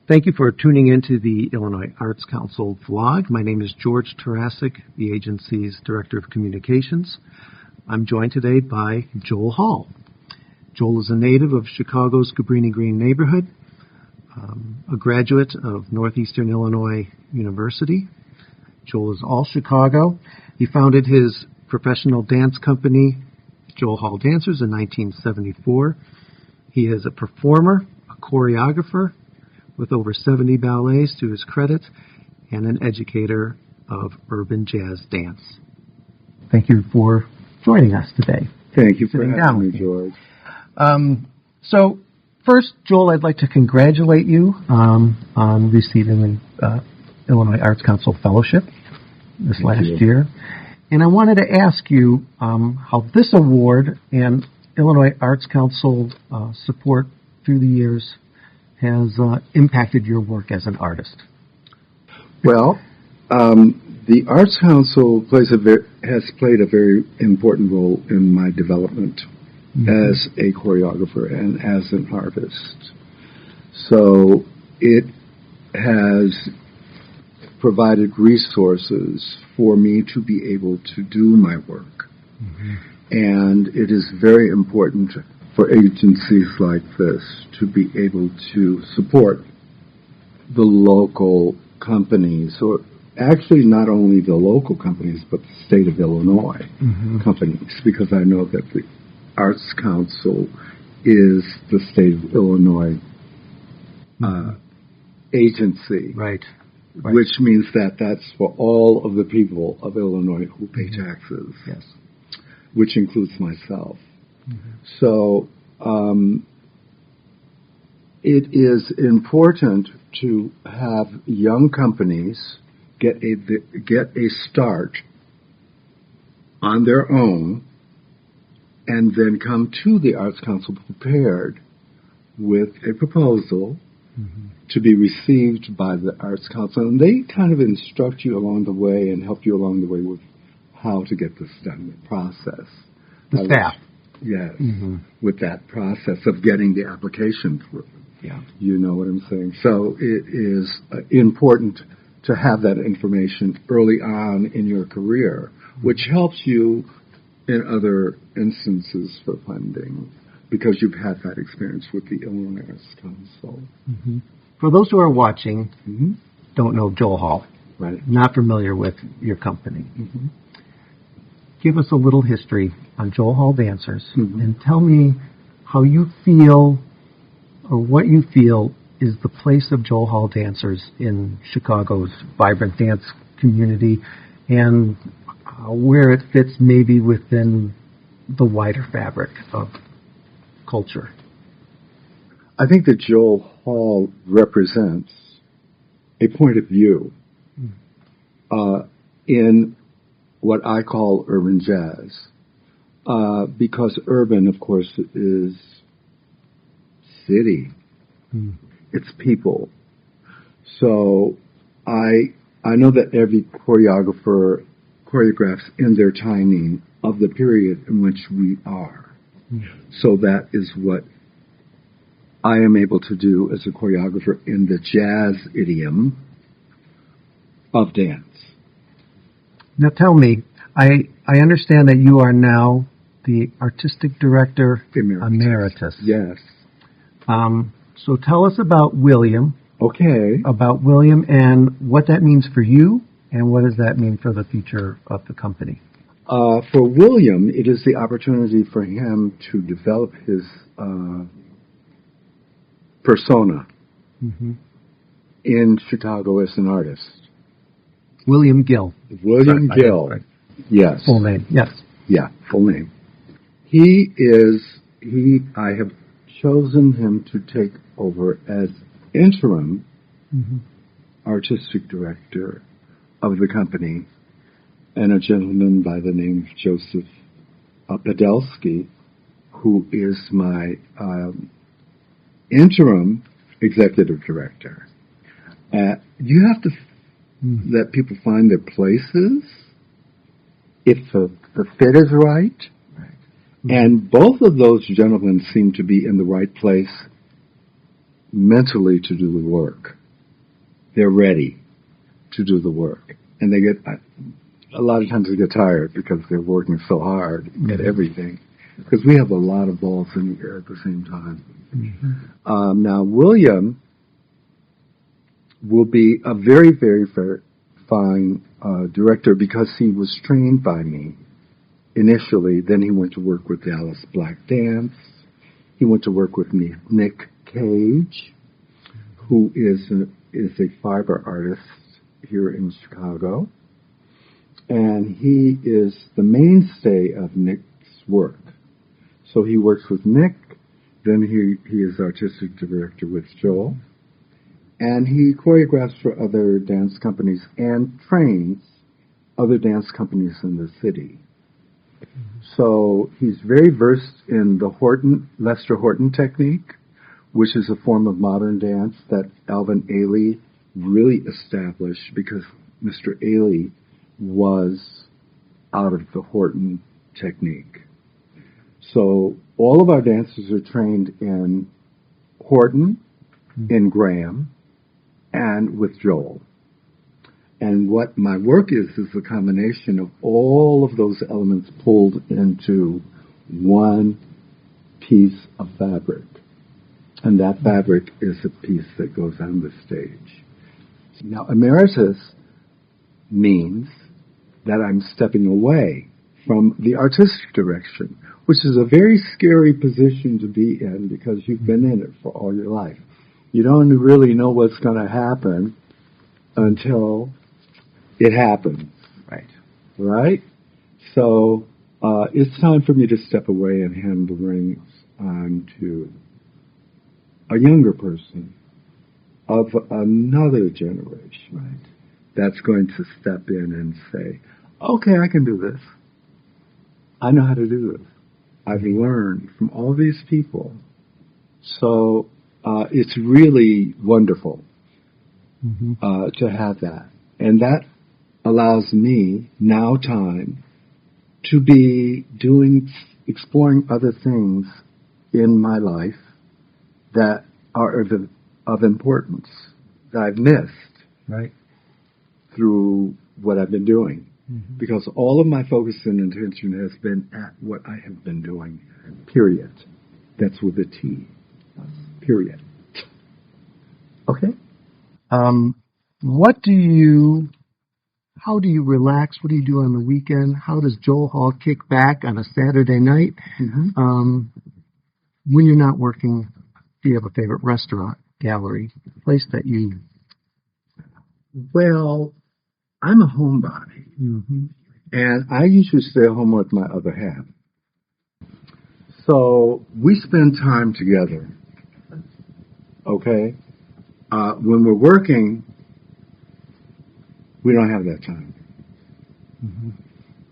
Thank you for tuning into the Illinois Arts Council vlog. My name is George Tarasic, the agency's Director of Communications. I'm joined today by Joel Hall. Joel is a native of Chicago's Cabrini Green neighborhood, a graduate of Northeastern Illinois University. Joel is all Chicago. He founded his professional dance company, Joel Hall Dancers, in 1974. He is a performer, a choreographer, with over 70 ballets to his credit, and an educator of urban jazz dance. Thank you for joining us today. Thank you for having me, George. So, first, Joel, I'd like to congratulate you on receiving the Illinois Arts Council Fellowship this last year. And I wanted to ask you how this award and Illinois Arts Council support through the years has impacted your work as an artist. Well, the Arts Council has played a very important role in my development as a choreographer and as an artist. So it has provided resources for me to be able to do my work. And it is very important for agencies like this to be able to support the local companies, or actually not only the local companies, but the state of Illinois companies, because I know that the Arts Council is the state of Illinois agency. Right. Which means that that's for all of the people of Illinois who pay taxes. Yes. Which includes myself. So it is important to have young companies get a start on their own, and then come to the Arts Council prepared with a proposal to be received by the Arts Council. And they kind of instruct you along the way and help you along the way with how to get this done, the process. The staff. Yes, with that process of getting the application through. Yeah. You know what I'm saying? So it is important to have that information early on in your career, which helps you in other instances for funding, because you've had that experience with the Illinois Arts Council. For those who are watching, don't know Joel Hall, Right. not familiar with your company, give us a little history on Joel Hall Dancers and tell me how you feel, or what you feel is the place of Joel Hall Dancers in Chicago's vibrant dance community, and where it fits maybe within the wider fabric of culture. I think that Joel Hall represents a point of view in what I call urban jazz, because urban, of course, is city. It's people. So I know that every choreographer choreographs in their timing of the period in which we are. So that is what I am able to do as a choreographer in the jazz idiom of dance. Now tell me, I understand that you are now the Artistic Director Emeritus. Yes. So tell us about William. Okay. About William and what that means for you, and what does that mean for the future of the company? For William, it is the opportunity for him to develop his persona in Chicago as an artist. William Gill. William Gill. Right. Yes. Full name. Yes. Yeah, full name. I have chosen him to take over as interim artistic director of the company, and a gentleman by the name of Joseph Ehrenberg, who is my interim executive director. You have to let people find their places if the fit is right, and both of those gentlemen seem to be in the right place mentally to do the work. They're ready to do the work. And they get, a lot of times they get tired because they're working so hard at everything. Because we have a lot of balls in the air at the same time. Now, William will be a very, very, very fine director because he was trained by me initially. Then he went to work with Dallas Black Dance. He went to work with me, Nick Cage, who is a fiber artist here in Chicago. And he is the mainstay of Nick's work. So he works with Nick, then he is artistic director with Joel, and he choreographs for other dance companies and trains other dance companies in the city. So he's very versed in the Lester Horton technique, which is a form of modern dance that Alvin Ailey really established because Mr. Ailey was out of the Horton technique. So all of our dancers are trained in Horton, in Graham, and with Joel. And what my work is a combination of all of those elements pulled into one piece of fabric. And that fabric is a piece that goes on the stage. Now, emeritus means that I'm stepping away from the artistic direction, which is a very scary position to be in because you've been in it for all your life. You don't really know what's going to happen until it happens. Right? So it's time for me to step away and hand the reins on to a younger person of another generation that's going to step in and say, okay, I can do this. I know how to do this. I've learned from all these people. So it's really wonderful to have that. And that allows me now time to be exploring other things in my life that are of importance that I've missed through what I've been doing. Because all of my focus and attention has been at what I have been doing, period. That's with a T. Period. Okay? How do you relax? What do you do on the weekend? How does Joel Hall kick back on a Saturday night? When you're not working, do you have a favorite restaurant, gallery, place that you... Well, I'm a homebody, and I usually stay home with my other half. So we spend time together, okay? When we're working, we don't have that time.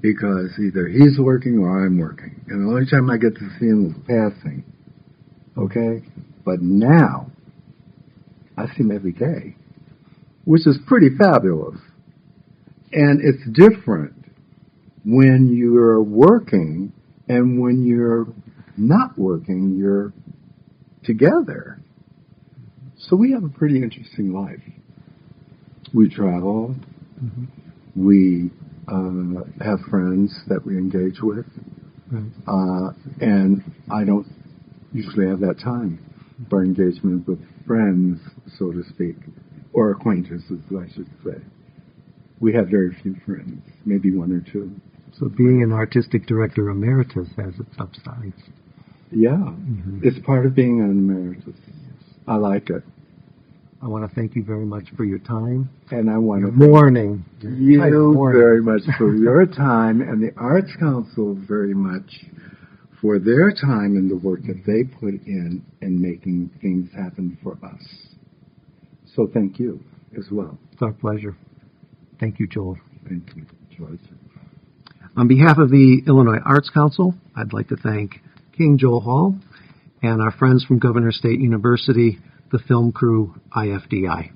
Because either he's working or I'm working. And the only time I get to see him is passing, okay? But now, I see him every day, which is pretty fabulous. And it's different when you're working and when you're not working, you're together. So we have a pretty interesting life. We travel. We have friends that we engage with. And I don't usually have that time for engagement with friends, so to speak, or acquaintances, I should say. We have very few friends, maybe one or two. So being an artistic director emeritus has its upsides. Yeah, it's part of being an emeritus. I like it. I want to thank you very much for your time. And I want to thank you very much for your time, and the Arts Council very much for their time and the work that they put in making things happen for us. So thank you as well. It's our pleasure. Thank you, Joel. Thank you, George. On behalf of the Illinois Arts Council, I'd like to thank King Joel Hall and our friends from Governor State University, the film crew, IFDI.